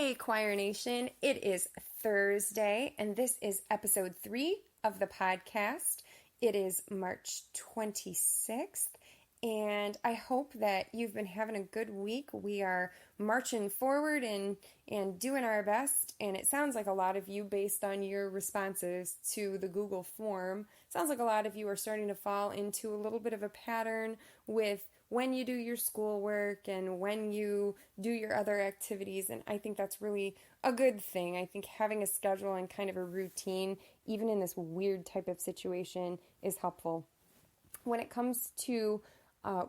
Hey, Choir Nation. It is Thursday, and this is episode 3 of the podcast. It is March 26th, and I hope that you've been having a good week. We are marching forward and doing our best, and it sounds like a lot of you, based on your responses to the Google form, sounds like a lot of you are starting to fall into a little bit of a pattern with when you do your schoolwork and when you do your other activities, and I think that's really a good thing. I think having a schedule and kind of a routine, even in this weird type of situation, is helpful. When it comes to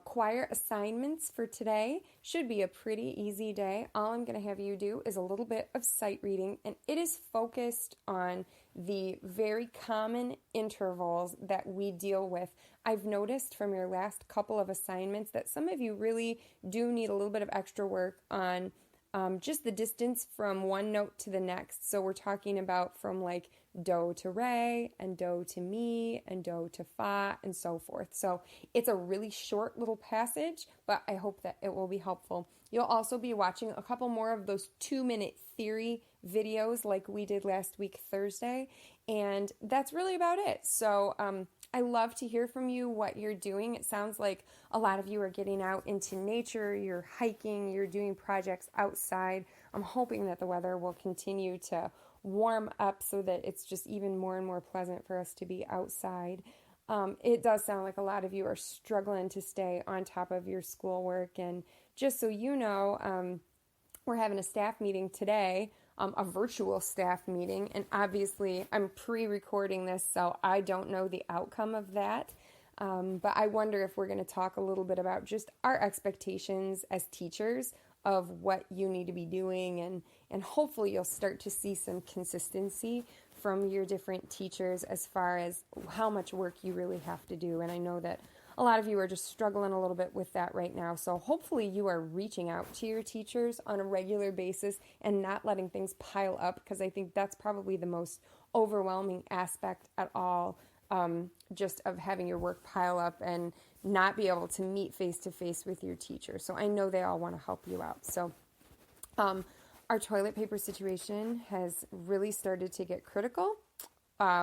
choir assignments for today, should be a pretty easy day. All I'm going to have you do is a little bit of sight reading, and it is focused on the very common intervals that we deal with. I've noticed from your last couple of assignments that some of you really do need a little bit of extra work on just the distance from one note to the next. So we're talking about from like do to re and do to mi and do to fa and so forth. So it's a really short little passage, but I hope that it will be helpful. You'll also be watching a couple more of those 2-minute theory videos like we did last week, Thursday, and that's really about it. So I love to hear from you what you're doing. It sounds like a lot of you are getting out into nature, you're hiking, you're doing projects outside. I'm hoping that the weather will continue to warm up so that it's just even more and more pleasant for us to be outside. It does sound like a lot of you are struggling to stay on top of your schoolwork, and just so you know, we're having a staff meeting today, a virtual staff meeting, and obviously I'm pre-recording this, so I don't know the outcome of that, but I wonder if we're going to talk a little bit about just our expectations as teachers of what you need to be doing, and hopefully you'll start to see some consistency from your different teachers as far as how much work you really have to do. And I know that a lot of you are just struggling a little bit with that right now. So hopefully you are reaching out to your teachers on a regular basis and not letting things pile up, because I think that's probably the most overwhelming aspect at all, just of having your work pile up and not be able to meet face-to-face with your teacher. So I know they all want to help you out. So our toilet paper situation has really started to get critical.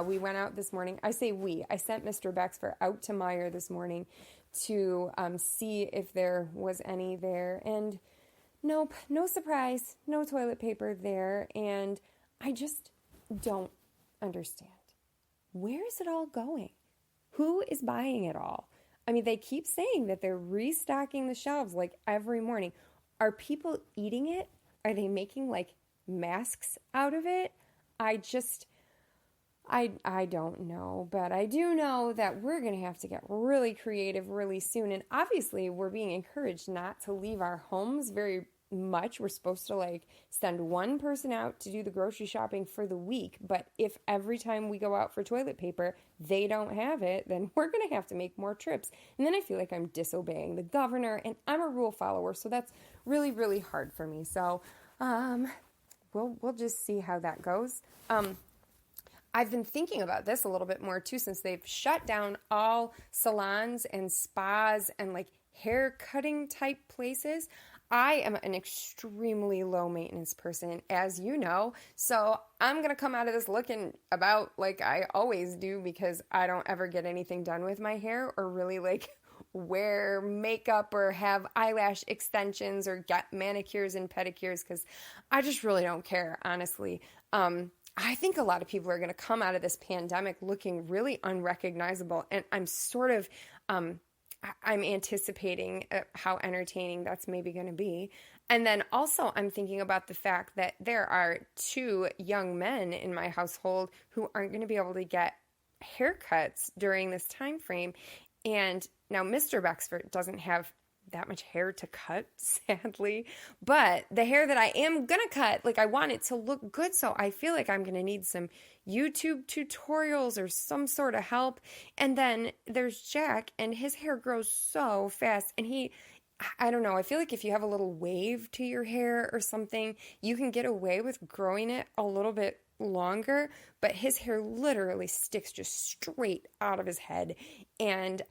We went out this morning. I say we. I sent Mr. Bexfer out to Meyer this morning to see if there was any there. And nope, no surprise, no toilet paper there. And I just don't understand. Where is it all going? Who is buying it all? I mean, they keep saying that they're restocking the shelves like every morning. Are people eating it? Are they making like masks out of it? I don't know, but I do know that we're going to have to get really creative really soon. And obviously we're being encouraged not to leave our homes very much. We're supposed to like send one person out to do the grocery shopping for the week. But if every time we go out for toilet paper, they don't have it, then we're going to have to make more trips. And then I feel like I'm disobeying the governor, and I'm a rule follower. So that's really, really hard for me. So we'll just see how that goes. I've been thinking about this a little bit more too, since they've shut down all salons and spas and like hair cutting type places. I am an extremely low maintenance person, as you know, so I'm going to come out of this looking about like I always do, because I don't ever get anything done with my hair or really like wear makeup or have eyelash extensions or get manicures and pedicures, because I just really don't care, honestly. I think a lot of people are going to come out of this pandemic looking really unrecognizable, and I'm sort of I'm anticipating how entertaining that's maybe going to be. And then also I'm thinking about the fact that there are 2 young men in my household who aren't going to be able to get haircuts during this time frame. And now Mr. Bexford doesn't have that much hair to cut, sadly, but the hair that I am gonna cut, like I want it to look good, so I feel like I'm gonna need some YouTube tutorials or some sort of help. And then there's Jack, and his hair grows so fast, and I don't know, I feel like if you have a little wave to your hair or something, you can get away with growing it a little bit longer, but his hair literally sticks just straight out of his head, and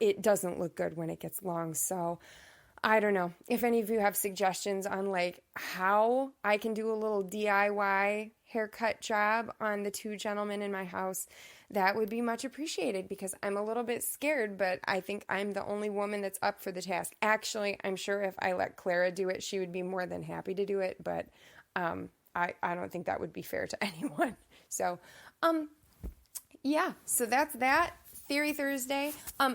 it doesn't look good when it gets long. So I don't know if any of you have suggestions on like how I can do a little DIY haircut job on the two gentlemen in my house. That would be much appreciated because I'm a little bit scared, but I think I'm the only woman that's up for the task. Actually, I'm sure if I let Clara do it, she would be more than happy to do it, but I don't think that would be fair to anyone. So, yeah, so that's that. Theory Thursday.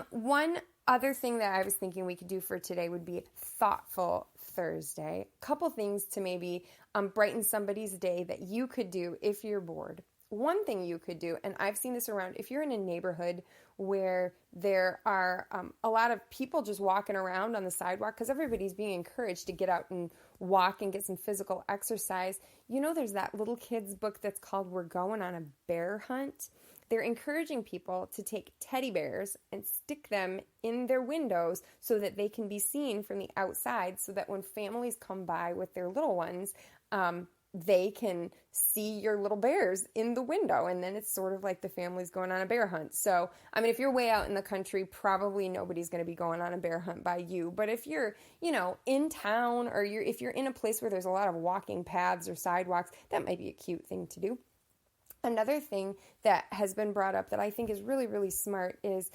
One other thing that I was thinking we could do for today would be Thoughtful Thursday. A couple things to maybe brighten somebody's day that you could do if you're bored. One thing you could do, and I've seen this around, if you're in a neighborhood where there are a lot of people just walking around on the sidewalk because everybody's being encouraged to get out and walk and get some physical exercise. You know, there's that little kid's book that's called We're Going on a Bear Hunt. They're encouraging people to take teddy bears and stick them in their windows so that they can be seen from the outside so that when families come by with their little ones, they can see your little bears in the window. And then it's sort of like the family's going on a bear hunt. So, I mean, if you're way out in the country, probably nobody's going to be going on a bear hunt by you. But if you're, in town or if you're in a place where there's a lot of walking paths or sidewalks, that might be a cute thing to do. Another thing that has been brought up that I think is really, really smart is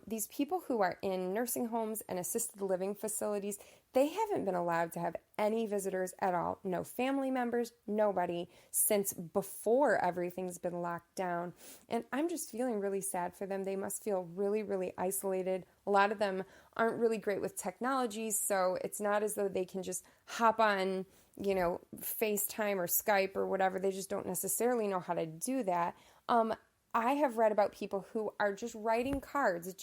these people who are in nursing homes and assisted living facilities, they haven't been allowed to have any visitors at all. No family members, nobody, since before everything's been locked down. And I'm just feeling really sad for them. They must feel really, really isolated. A lot of them aren't really great with technology, so it's not as though they can just hop on FaceTime or Skype or whatever. They just don't necessarily know how to do that. I have read about people who are just writing cards,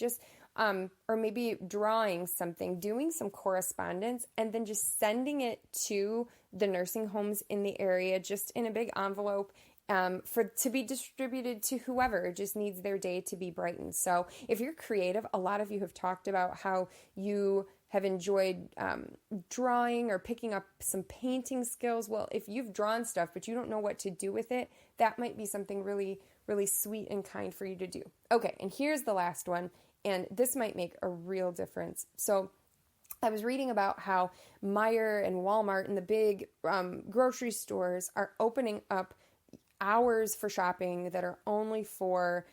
or maybe drawing something, doing some correspondence, and then just sending it to the nursing homes in the area, just in a big envelope, to be distributed to whoever just needs their day to be brightened. So if you're creative, a lot of you have talked about how you have enjoyed drawing or picking up some painting skills. Well, if you've drawn stuff but you don't know what to do with it, that might be something really, really sweet and kind for you to do. Okay, and here's the last one, and this might make a real difference. So I was reading about how Meijer and Walmart and the big grocery stores are opening up hours for shopping that are only for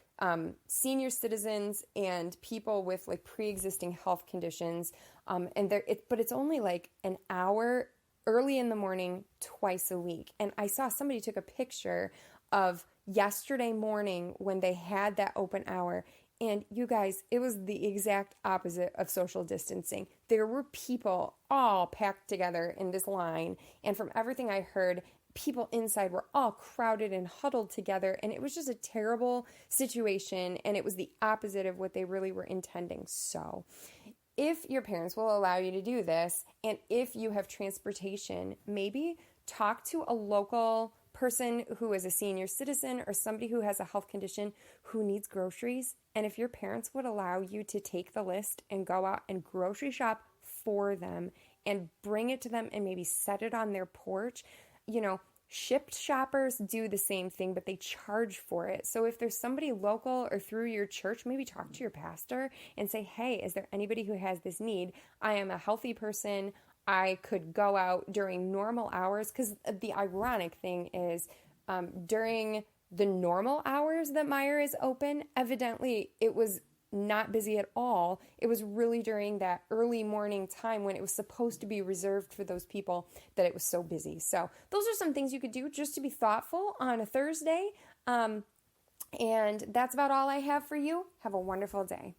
senior citizens and people with like pre-existing health conditions. But it's only like an hour early in the morning, twice a week. And I saw somebody took a picture of yesterday morning when they had that open hour. And you guys, it was the exact opposite of social distancing. There were people all packed together in this line. And from everything I heard, people inside were all crowded and huddled together, and it was just a terrible situation, and it was the opposite of what they really were intending. So if your parents will allow you to do this, and if you have transportation, maybe talk to a local person who is a senior citizen or somebody who has a health condition who needs groceries, and if your parents would allow you to take the list and go out and grocery shop for them and bring it to them and maybe set it on their porch. Shipped shoppers do the same thing, but they charge for it. So if there's somebody local or through your church, maybe talk to your pastor and say, hey, is there anybody who has this need? I am a healthy person. I could go out during normal hours. Because the ironic thing is during the normal hours that Meijer is open, evidently it was not busy at all. It was really during that early morning time when it was supposed to be reserved for those people that it was so busy. So those are some things you could do just to be thoughtful on a Thursday. And that's about all I have for you. Have a wonderful day.